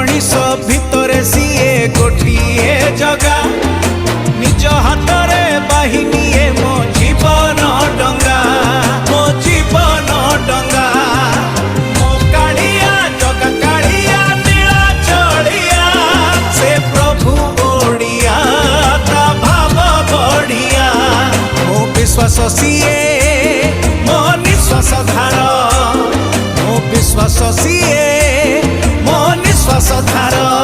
मनीष भितरे सीए गोटिए जगा निज हाथ में बाहिनी मो जीवन डंगा मो जीवन डंगा मो कालिया जगा कालिया नीला चढ़िया से प्रभु ओडिया ता भाव बढ़िया मो विश्वास सीए मो निश्वास धार मो विश्वास सीए मो निश्वास धार।